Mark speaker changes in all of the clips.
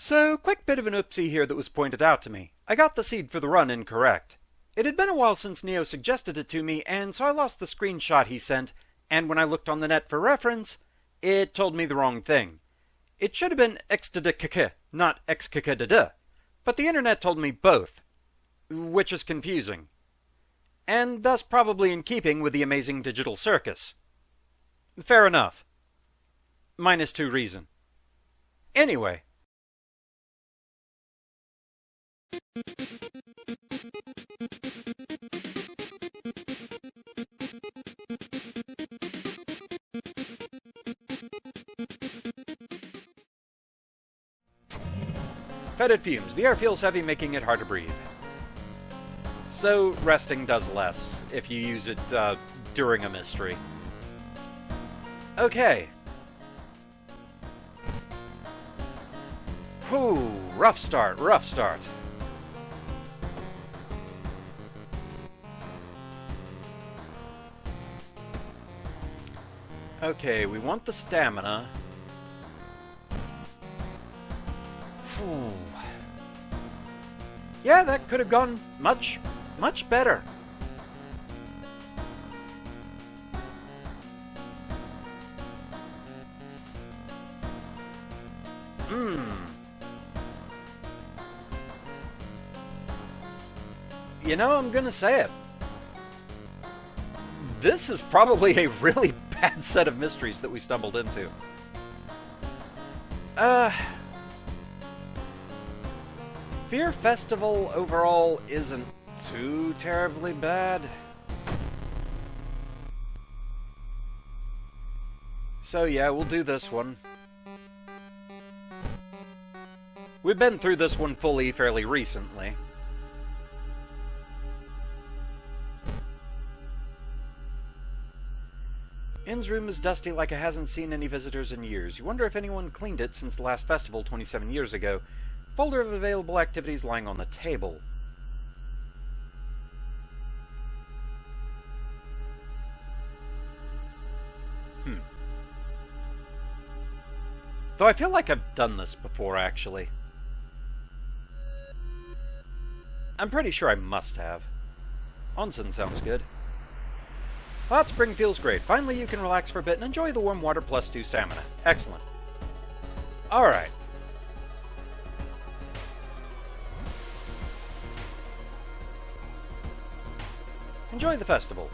Speaker 1: So, quick bit of an oopsie here that was pointed out to me. I got the seed for the run incorrect. It had been a while since Neo suggested it to me, and so I lost the screenshot he sent, and when I looked on the net for reference, it told me the wrong thing. It should have been xdkk, not xkkdd, but the internet told me both, which is confusing. And thus probably in keeping with the amazing digital circus. Fair enough. -2 reason. Anyway. Fetid fumes. The air feels heavy, making it hard to breathe. So, resting does less if you use it during a mystery. Okay. Whew, rough start, rough start. Okay, we want the stamina. Whew. Yeah, that could have gone much better. You know, I'm gonna say it. This is probably a really bad set of mysteries that we stumbled into. Fear Festival overall isn't too terribly bad. So yeah, we'll do this one. We've been through this one fully fairly recently. Inn's room is dusty like it hasn't seen any visitors in years. You wonder if anyone cleaned it since the last festival 27 years ago. Folder of available activities lying on the table. Though I feel like I've done this before, actually. I'm pretty sure I must have. Onsen sounds good. Hot spring feels great. Finally you can relax for a bit and enjoy the warm water plus 2 stamina. Excellent. Alright. Enjoy the festival.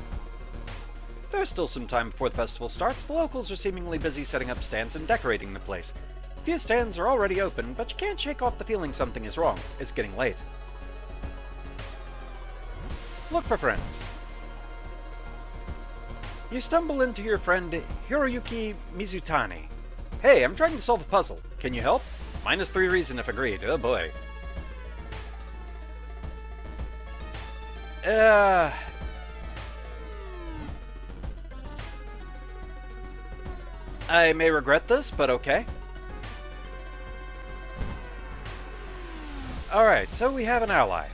Speaker 1: There's still some time before the festival starts. The locals are seemingly busy setting up stands and decorating the place. A few stands are already open, but you can't shake off the feeling something is wrong. It's getting late. Look for friends. You stumble into your friend Hiroyuki Mizutani. Hey, I'm trying to solve a puzzle. Can you help? -3 reason if agreed. Oh boy. I may regret this, but okay. Alright, so we have an ally.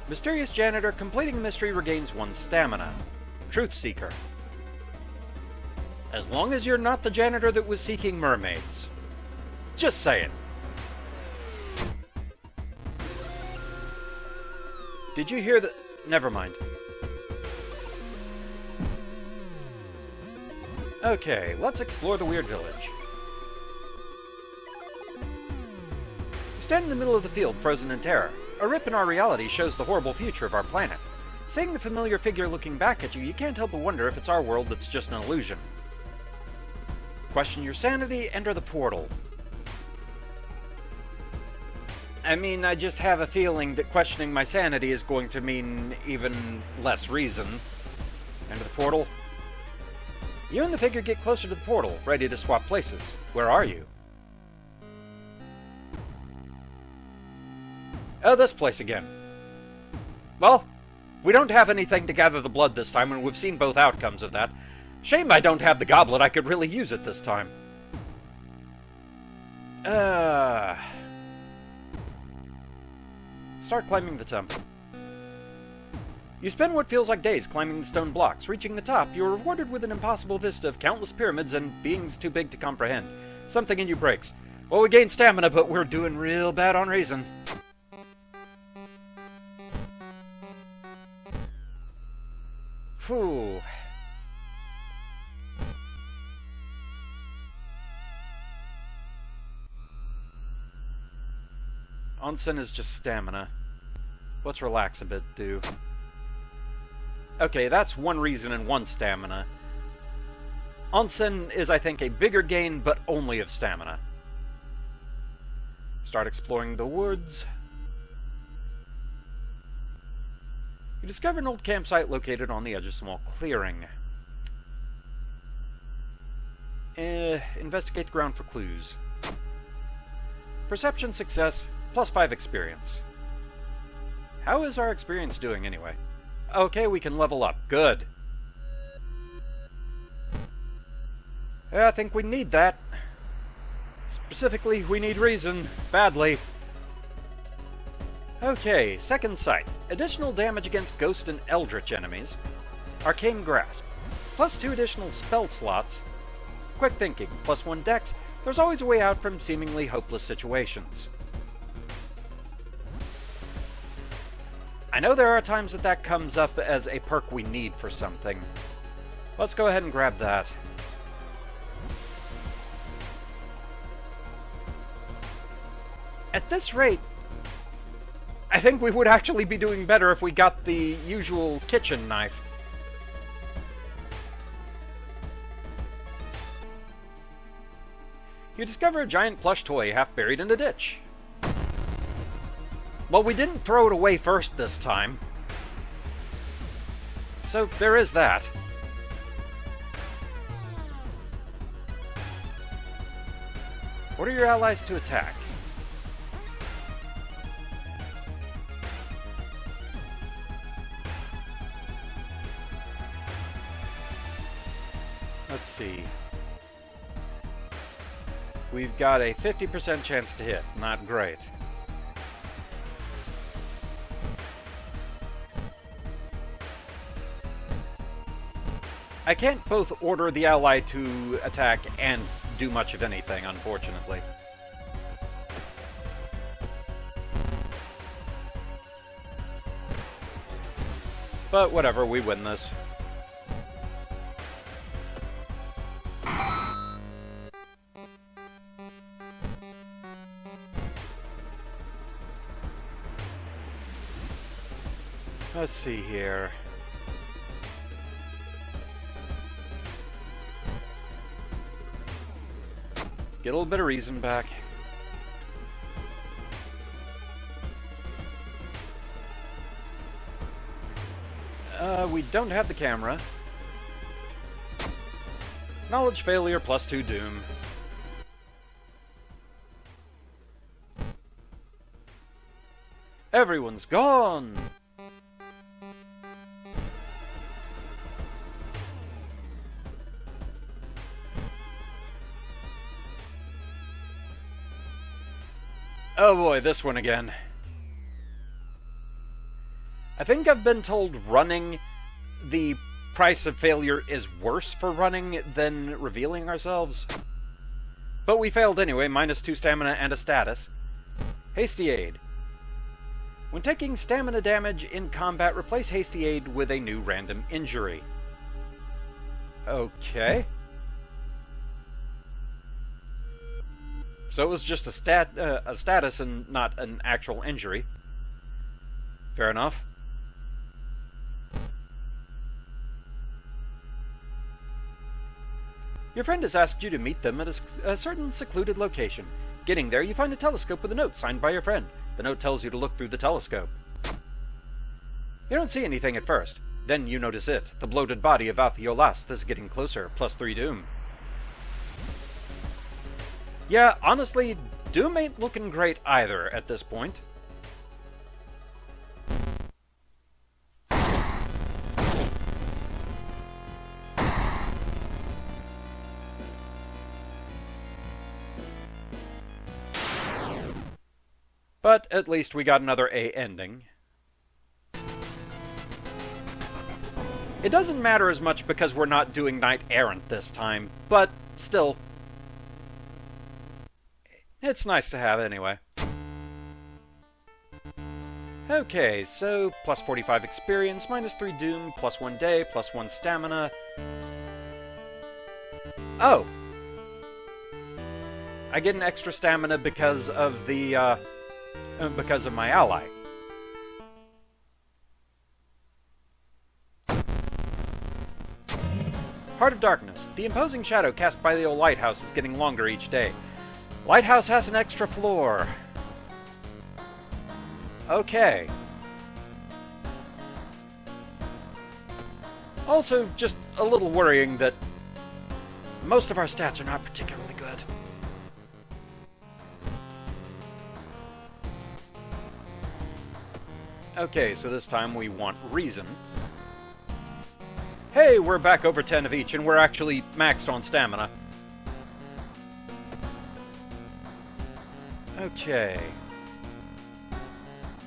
Speaker 1: Mysterious janitor completing mystery regains 1 stamina. Truth seeker. As long as you're not the janitor that was seeking mermaids. Just saying. Did you hear that? Never mind. Okay, let's explore the weird village. We stand in the middle of the field, frozen in terror. A rip in our reality shows the horrible future of our planet. Seeing the familiar figure looking back at you, you can't help but wonder if it's our world that's just an illusion. Question your sanity, enter the portal. I mean, I just have a feeling that questioning my sanity is going to mean even less reason. Enter the portal. You and the figure get closer to the portal, ready to swap places. Where are you? Oh, this place again. Well, we don't have anything to gather the blood this time, and we've seen both outcomes of that. Shame I don't have the goblet. I could really use it this time. Start climbing the temple. You spend what feels like days climbing the stone blocks. Reaching the top, you are rewarded with an impossible vista of countless pyramids and beings too big to comprehend. Something in you breaks. Well, we gain stamina, but we're doing real bad on reason. Phew. Onsen is just stamina. Let's relax a bit, do. Okay, that's one reason and one stamina. Onsen is, I think, a bigger gain, but only of stamina. Start exploring the woods. You discover an old campsite located on the edge of a small clearing. Investigate the ground for clues. Perception success, +5 experience. How is our experience doing anyway? Okay, we can level up. Good. Yeah, I think we need that. Specifically, we need reason. Badly. Okay, second sight. Additional damage against ghost and eldritch enemies. Arcane Grasp. +2 additional spell slots. Quick Thinking. +1 dex. There's always a way out from seemingly hopeless situations. I know there are times that comes up as a perk we need for something. Let's go ahead and grab that. At this rate, I think we would actually be doing better if we got the usual kitchen knife. You discover a giant plush toy half buried in a ditch. Well, we didn't throw it away first this time. So, there is that. Order your allies to attack. Let's see. We've got a 50% chance to hit. Not great. I can't both order the ally to attack and do much of anything, unfortunately. But whatever, we win this. Let's see here. Get a little bit of reason back. We don't have the camera. Knowledge failure +2 doom. Everyone's gone! Oh boy, this one again. I think I've been told running, the price of failure is worse for running than revealing ourselves. But we failed anyway, -2 stamina and a status. Hasty Aid. When taking stamina damage in combat, replace Hasty Aid with a new random injury. Okay. So it was just a status and not an actual injury. Fair enough. Your friend has asked you to meet them at a certain secluded location. Getting there, you find a telescope with a note signed by your friend. The note tells you to look through the telescope. You don't see anything at first. Then you notice it. The bloated body of Ath-Yolazsth is getting closer, +3 doom. Yeah, honestly, Doom ain't looking great either at this point. But at least we got another A ending. It doesn't matter as much because we're not doing Knight Errant this time, but still, it's nice to have anyway. Okay, so plus 45 experience, minus 3 doom, plus 1 day, plus 1 stamina. Oh! I get an extra stamina because of the, because of my ally. Heart of Darkness. The imposing shadow cast by the old lighthouse is getting longer each day. Lighthouse has an extra floor. Okay. Also, just a little worrying that most of our stats are not particularly good. Okay, so this time we want Reason. Hey, we're back over 10 of each, and we're actually maxed on stamina. Okay.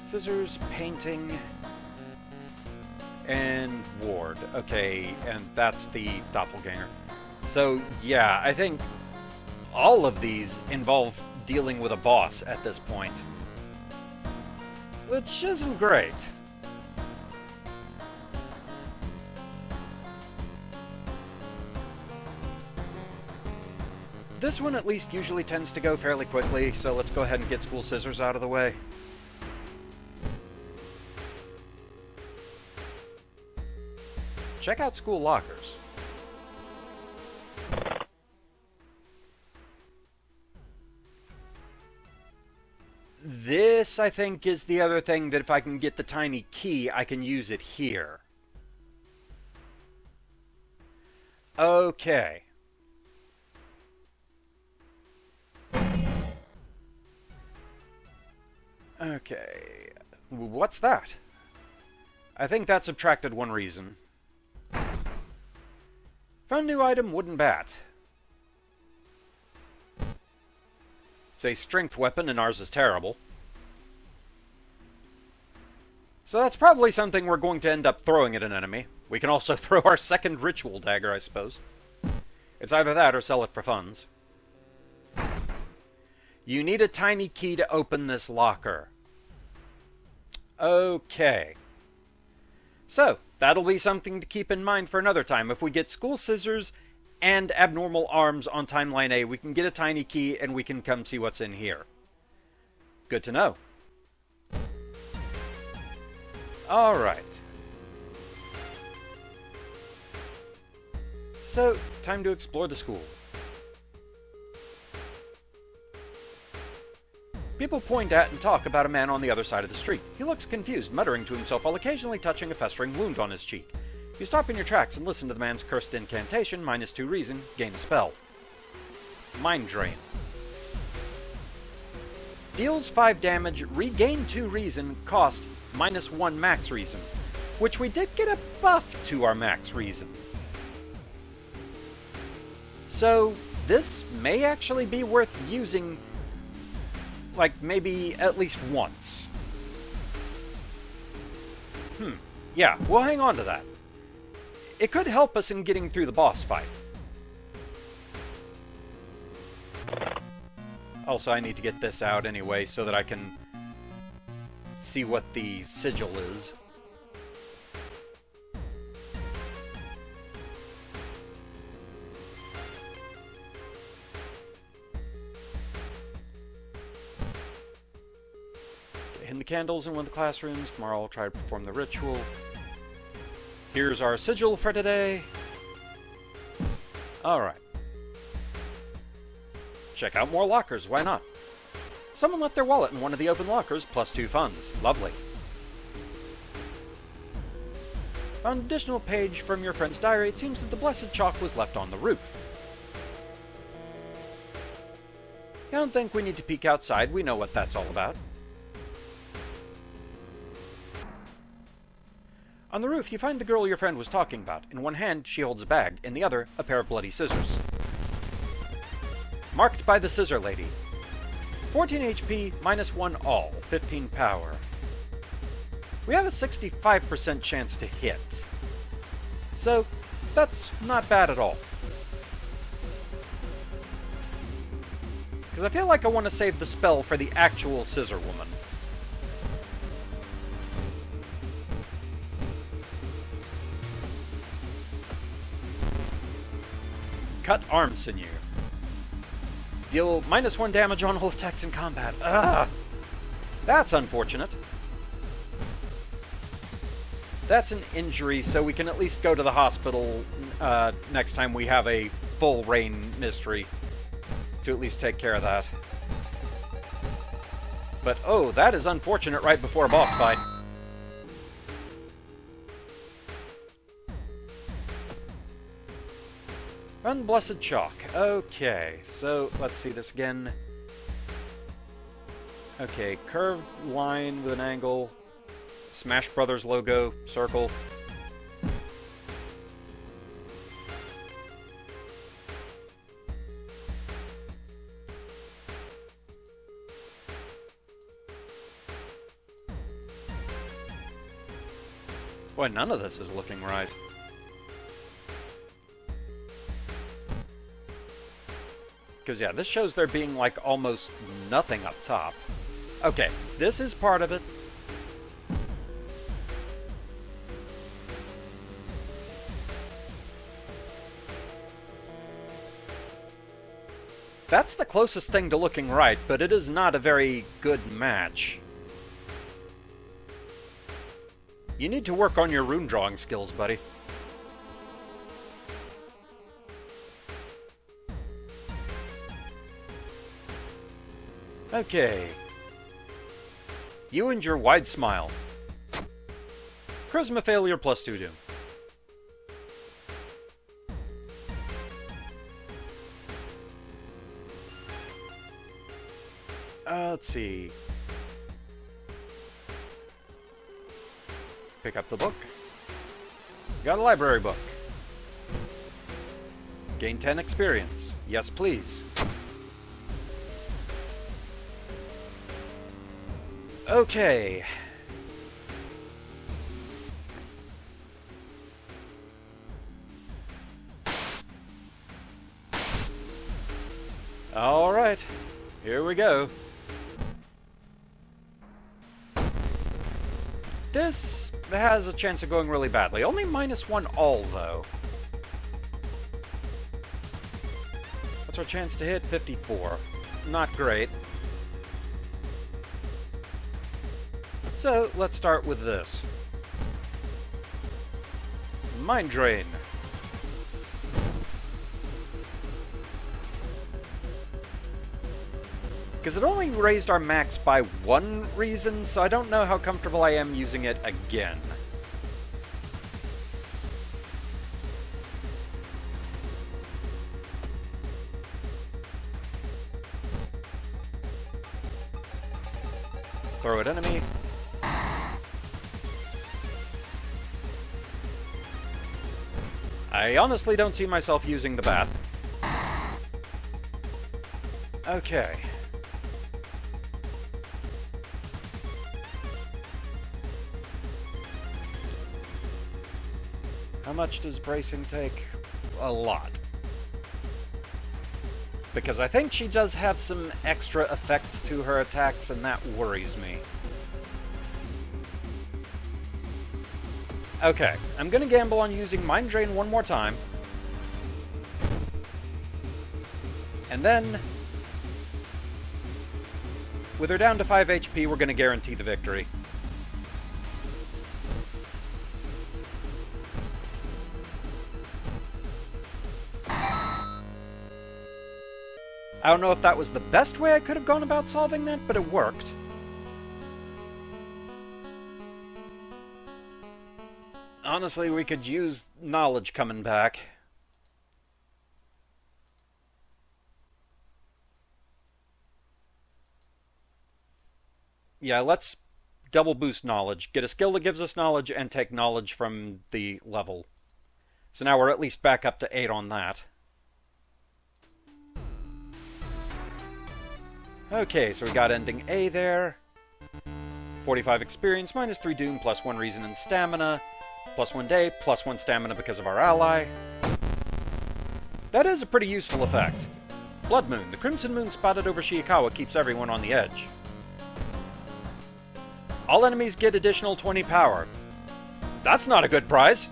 Speaker 1: Scissors, painting, and ward. Okay, and that's the doppelganger. So, yeah, I think all of these involve dealing with a boss at this point. Which isn't great. This one at least usually tends to go fairly quickly, so let's go ahead and get School Scissors out of the way. Check out school lockers. This, I think, is the other thing that if I can get the tiny key, I can use it here. Okay. Okay. What's that? I think that subtracted 1 reason. Found new item, wooden bat. It's a strength weapon, and ours is terrible. So that's probably something we're going to end up throwing at an enemy. We can also throw our second ritual dagger, I suppose. It's either that or sell it for funds. You need a tiny key to open this locker. Okay. So, that'll be something to keep in mind for another time. If we get School Scissors and Abnormal Arms on Timeline A, we can get a tiny key and we can come see what's in here. Good to know. Alright. So, time to explore the school. People point at and talk about a man on the other side of the street. He looks confused, muttering to himself while occasionally touching a festering wound on his cheek. You stop in your tracks and listen to the man's cursed incantation, minus 2 reason, gain a spell. Mind Drain. Deals 5 damage, regain 2 reason, cost minus 1 max reason. Which we did get a buff to our max reason. So, this may actually be worth using, like, maybe at least once. Yeah, we'll hang on to that. It could help us in getting through the boss fight. Also, I need to get this out anyway so that I can see what the sigil is. Hidden the candles in one of the classrooms. Tomorrow I'll try to perform the ritual. Here's our sigil for today. Alright. Check out more lockers, why not? Someone left their wallet in one of the open lockers, plus 2 funds. Lovely. Found an additional page from your friend's diary. It seems that the blessed chalk was left on the roof. I don't think we need to peek outside. We know what that's all about. On the roof, you find the girl your friend was talking about. In one hand, she holds a bag. In the other, a pair of bloody scissors. Marked by the Scissor Lady. 14 HP, minus 1 all, 15 power. We have a 65% chance to hit. So, that's not bad at all. Because I feel like I want to save the spell for the actual Scissor Woman. Cut arm sinew. Deal -1 damage on all attacks in combat. Ugh! That's unfortunate. That's an injury, so we can at least go to the hospital next time we have a full rain mystery to at least take care of that. But, oh, that is unfortunate right before a boss fight. Unblessed Chalk. Okay, so let's see this again. Okay, curved line with an angle. Smash Brothers logo, circle. Boy, none of this is looking right. Because, yeah, this shows there being, like, almost nothing up top. Okay, this is part of it. That's the closest thing to looking right, but it is not a very good match. You need to work on your rune drawing skills, buddy. Okay. You and your wide smile. Charisma failure plus 2 doom. Let's see. Pick up the book. Got a library book. Gain 10 experience. Yes, please. Okay. All right. Here we go. This has a chance of going really badly. Only -1 all, though. What's our chance to hit? 54. Not great. So, let's start with this. Mind Drain. Because it only raised our max by 1 reason, so I don't know how comfortable I am using it again. Throw at enemy. I honestly don't see myself using the bat. Okay. How much does bracing take? A lot. Because I think she does have some extra effects to her attacks, and that worries me. Okay, I'm gonna gamble on using Mind Drain one more time. And then, with her down to 5 HP, we're gonna guarantee the victory. I don't know if that was the best way I could have gone about solving that, but it worked. Honestly, we could use knowledge coming back. Yeah, let's double boost knowledge. Get a skill that gives us knowledge and take knowledge from the level. So now we're at least back up to 8 on that. Okay, so we got ending A there. 45 experience, -3 doom, +1 reason and stamina. Plus 1 day, plus 1 stamina because of our ally. That is a pretty useful effect. Blood Moon. The Crimson Moon spotted over Shiikawa keeps everyone on the edge. All enemies get additional 20 power. That's not a good prize.